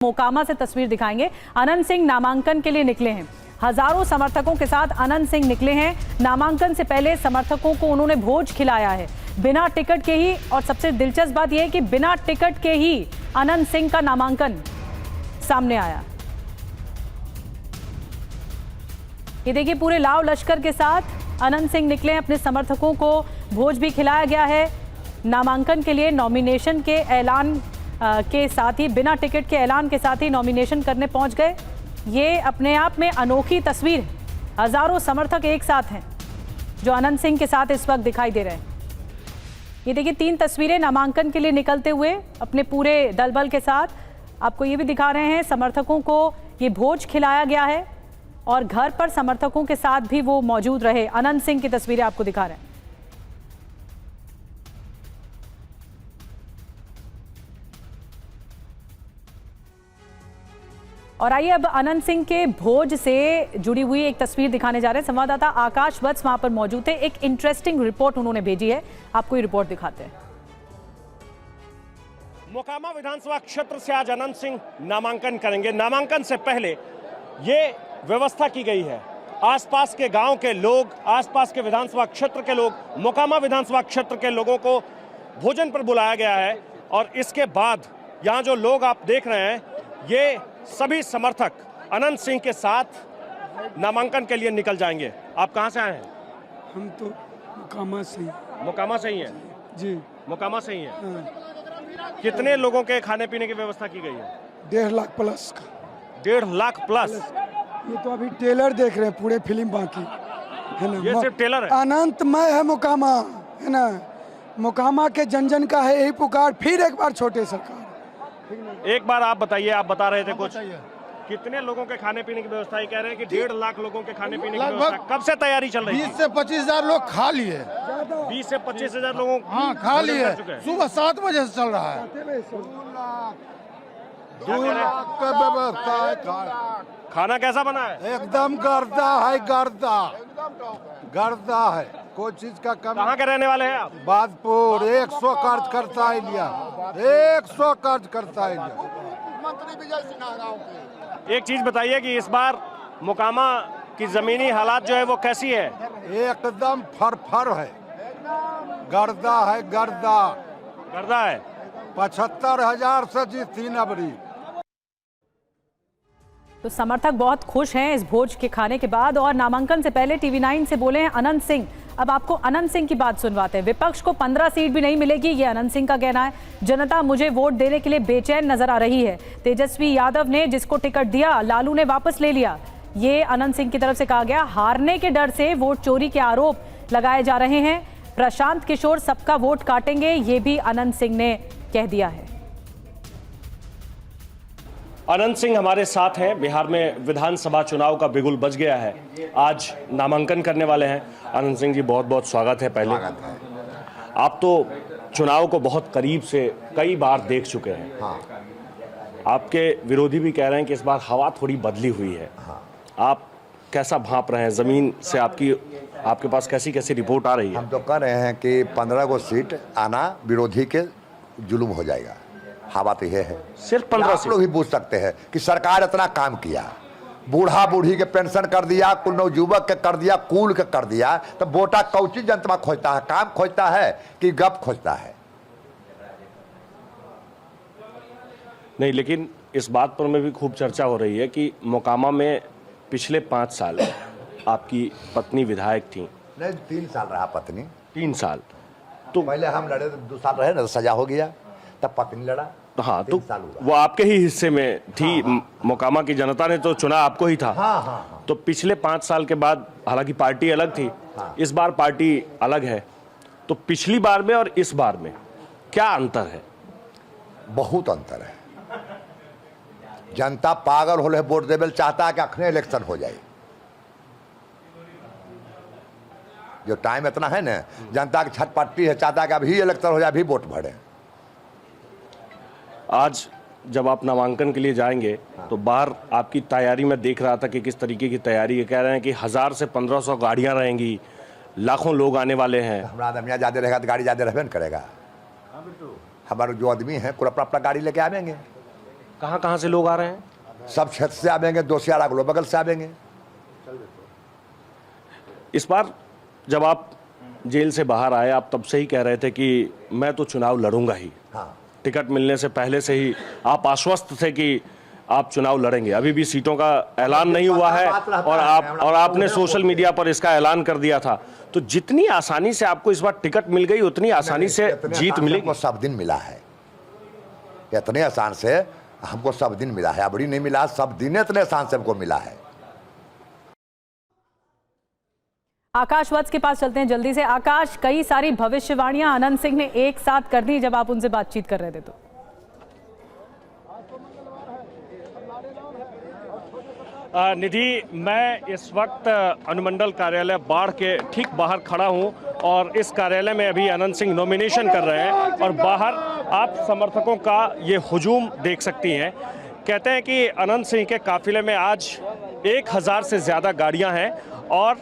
मोकामा से तस्वीर दिखाएंगे। अनंत सिंह नामांकन के लिए निकले हैं। हजारों समर्थकों के साथ अनंत सिंह निकले हैं। नामांकन से पहले समर्थकों को उन्होंने भोज खिलाया है बिना टिकट के ही। और सबसे दिलचस्प बात यह है कि बिना टिकट के ही अनंत सिंह का नामांकन सामने आया। ये देखिए, पूरे लाव लश्कर के साथ अनंत सिंह निकले हैं। अपने समर्थकों को भोज भी खिलाया गया है। नामांकन के लिए नॉमिनेशन के ऐलान के साथ ही, बिना टिकट के ऐलान के साथ ही नॉमिनेशन करने पहुंच गए। ये अपने आप में अनोखी तस्वीर है। हजारों समर्थक एक साथ हैं जो अनंत सिंह के साथ इस वक्त दिखाई दे रहे हैं। ये देखिए, 3 तस्वीरें नामांकन के लिए निकलते हुए अपने पूरे दल बल के साथ। आपको ये भी दिखा रहे हैं, समर्थकों को ये भोज खिलाया गया है और घर पर समर्थकों के साथ भी वो मौजूद रहे। अनंत सिंह की तस्वीरें आपको दिखा रहे हैं। और आइए अब अनंत सिंह के भोज से जुड़ी हुई एक तस्वीर दिखाने जा रहे हैं। संवाददाता आकाश वत्स वहां पर मौजूद थे। एक इंटरेस्टिंग रिपोर्ट उन्होंने भेजी है, आपको ये रिपोर्ट दिखाते हैं। मोकामा विधानसभा क्षेत्र से आज अनंत सिंह नामांकन करेंगे। नामांकन से पहले ये व्यवस्था की गई है। आसपास के गांव के लोग, आसपास के विधानसभा क्षेत्र के लोग, मोकामा विधानसभा क्षेत्र के लोगों को भोजन पर बुलाया गया है। और इसके बाद यहाँ जो लोग आप देख रहे हैं, ये सभी समर्थक अनंत सिंह के साथ नामांकन के लिए निकल जाएंगे। आप कहां से आए हैं? हम तो मोकामा से। मोकामा से ही हैं? जी, मोकामा से ही हैं। हाँ। कितने लोगों के खाने पीने की व्यवस्था की गई है? 1.5 लाख प्लस का। 1.5 लाख प्लस? ये तो अभी टेलर देख रहे हैं, पूरे फिल्म बाकी है ना। ये सिर्फ टेलर है? अनंतमय है मोकामा, है ना। मोकामा के जन जन का है यही पुकार, फिर एक बार छोटे सरकार। एक बार आप बताइए, आप बता रहे थे कुछ, कितने लोगों के खाने पीने की व्यवस्था? ये कह रहे हैं कि 1.5 लाख लोगों के खाने पीने की व्यवस्था। कब से तैयारी चल रही है? 20 से 25 हजार लोग खा लिए। 20 से 25 हजार लोगों खा लिए। सुबह 7 बजे से चल रहा है। 2 लाख का व्यवस्था है। खाना कैसा बना है? एकदम गर्दा है, गर्दा है, कोई चीज का कम। कहाँ के रहने वाले हैं आप? बादपुर। 100 कर्ज करता है लिया, 100 कर्ज करता है लिया। मंत्री विजय सिन्हा गाँव के। एक चीज बताइए कि इस बार मोकामा की जमीनी हालात जो है वो कैसी है? एकदम फरफर है, गर्दा है, गर्दा है। 75,000 से जीती नबरी। तो समर्थक बहुत खुश हैं इस भोज के खाने के बाद। और नामांकन से पहले TV9 से बोले हैं अनंत सिंह। अब आपको अनंत सिंह की बात सुनवाते हैं। विपक्ष को 15 सीट भी नहीं मिलेगी, ये अनंत सिंह का कहना है। जनता मुझे वोट देने के लिए बेचैन नजर आ रही है। तेजस्वी यादव ने जिसको टिकट दिया, लालू ने वापस ले लिया, ये अनंत सिंह की तरफ से कहा गया। हारने के डर से वोट चोरी के आरोप लगाए जा रहे हैं। प्रशांत किशोर सबका वोट काटेंगे, ये भी अनंत सिंह ने कह दिया है। अनंत सिंह हमारे साथ हैं। बिहार में विधानसभा चुनाव का बिगुल बज गया है, आज नामांकन करने वाले हैं। अनंत सिंह जी, बहुत बहुत स्वागत है। पहले आप तो चुनाव को बहुत करीब से कई बार देख चुके हैं। हाँ। आपके विरोधी भी कह रहे हैं कि इस बार हवा थोड़ी बदली हुई है। हाँ। आप कैसा भांप रहे हैं? जमीन से आपके पास कैसी कैसी रिपोर्ट आ रही है? हम तो कह रहे हैं कि 15 को सीट आना विरोधी के जुल्म हो जाएगा। हवा तो ये है, सिर्फ 15 सीट। लोग भी पूछ सकते हैं कि सरकार इतना काम किया, बूढ़ा बूढ़ी के पेंशन कर दिया, कुल नवयुवक के कर दिया, कुल के कर दिया, तो वोटा कौची जनता खोजता है? काम खोजता है कि गप खोजता है? नहीं, लेकिन इस बात पर में भी खूब चर्चा हो रही है कि मोकामा में पिछले 5 साल आपकी पत्नी विधायक थी। नहीं, 3 साल रहा पत्नी। 3 साल तो पहले हम लड़े, 2 साल रहे ना, सजा हो गया, तब पत्नी लड़ा। हाँ, तो वो आपके ही हिस्से में थी। हाँ। मोकामा की जनता ने तो चुना आपको ही था। हाँ। तो पिछले 5 साल के बाद, हालांकि पार्टी अलग थी। हाँ। इस बार पार्टी अलग है, तो पिछली बार में और इस बार में क्या अंतर है? बहुत अंतर है। जनता पागल हो रहे, वोट देवे चाहता है कि अखने इलेक्शन हो जाए। जो टाइम इतना है ना, जनता की छटपटी है, चाहता है कि अभी इलेक्शन हो जाए, अभी वोट भरे। आज जब आप नामांकन के लिए जाएंगे, तो बाहर आपकी तैयारी में देख रहा था कि किस तरीके की तैयारी है। कह रहे हैं कि 1000 से 1500 गाड़ियां रहेंगी, लाखों लोग आने वाले हैं। हमारा आदमी ज्यादा रहेगा तो गाड़ी ज्यादा रहबे न करेगा। हमारे जो आदमी है कुल अपना अपना गाड़ी लेके आवेंगे। कहाँ कहाँ से लोग आ रहे हैं? सब क्षेत्र से आवेंगे, दोसियारा अगलो बगल से आवेंगे। इस बार जब आप जेल से बाहर आए, आप तब से ही कह रहे थे कि मैं तो चुनाव लड़ूंगा ही। हाँ, टिकट मिलने से पहले से ही आप आश्वस्त थे कि आप चुनाव लड़ेंगे। अभी भी सीटों का ऐलान नहीं हुआ है और आपने सोशल मीडिया पर इसका ऐलान कर दिया था। तो जितनी आसानी से आपको इस बार टिकट मिल गई, उतनी आसानी से जीत मिलेगी। हमको सब दिन मिला है, इतने आसान से हमको सब दिन मिला है। अबड़ी नहीं मिला, सब दिन इतने आसान से हमको मिला है। आकाश वत्स के पास चलते हैं जल्दी से। आकाश, कई सारी भविष्यवाणियां आनंद सिंह ने एक साथ कर दी जब आप उनसे बातचीत कर रहे थे तो। निधि, मैं इस वक्त अनुमंडल कार्यालय बाढ़ के ठीक बाहर खड़ा हूं और इस कार्यालय में अभी आनंद सिंह नॉमिनेशन कर रहे हैं और बाहर आप समर्थकों का ये हुजूम देख सकती हैं। कहते हैं कि आनंद सिंह के काफिले में आज 1000 से ज़्यादा गाड़ियां हैं और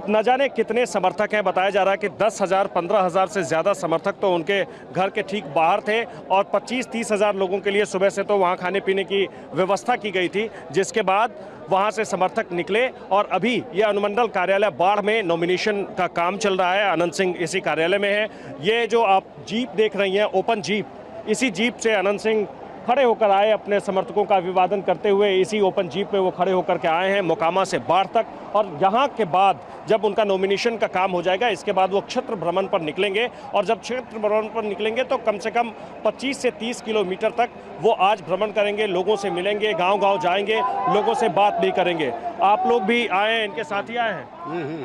न जाने कितने समर्थक हैं। बताया जा रहा है कि 10,000 15,000 से ज़्यादा समर्थक तो उनके घर के ठीक बाहर थे और 25-30 हज़ार लोगों के लिए सुबह से तो वहाँ खाने पीने की व्यवस्था की गई थी, जिसके बाद वहाँ से समर्थक निकले और अभी ये अनुमंडल कार्यालय बाढ़ में नॉमिनेशन का काम चल रहा है। आनंद सिंह इसी कार्यालय में है। ये जो आप जीप देख रही हैं, ओपन जीप, इसी जीप से आनंद सिंह खड़े होकर आए, अपने समर्थकों का अभिवादन करते हुए इसी ओपन जीप पे वो खड़े होकर के आए हैं मोकामा से बाढ़ तक। और यहाँ के बाद जब उनका नॉमिनेशन का काम हो जाएगा, इसके बाद वो क्षेत्र भ्रमण पर निकलेंगे और जब क्षेत्र भ्रमण पर निकलेंगे तो कम से कम 25 से 30 किलोमीटर तक वो आज भ्रमण करेंगे, लोगों से मिलेंगे, गांव-गांव जाएंगे, लोगों से बात भी करेंगे। आप लोग भी आए हैं, इनके साथ ही आए हैं?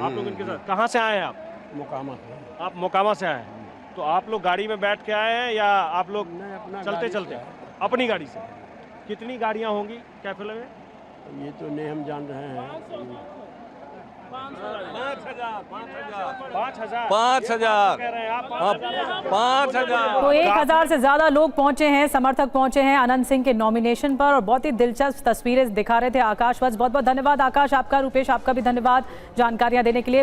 आप लोग इनके साथ कहाँ से आए हैं? आप मोकामा से। आप मोकामा से आए हैं, तो आप लोग गाड़ी में बैठ के आए हैं या आप लोग चलते चलते? अपनी गाड़ी से। कितनी गाड़ियां होंगी कैफे में? ये तो नहीं हम जान रहे हैं। 5,000 तो 1000 से ज्यादा लोग पहुंचे हैं, समर्थक पहुंचे हैं आनंद सिंह के नॉमिनेशन पर और बहुत ही दिलचस्प तस्वीरें दिखा रहे थे आकाश वत्स। बहुत बहुत धन्यवाद आकाश आपका। रुपेश, आपका भी धन्यवाद जानकारियां देने के लिए।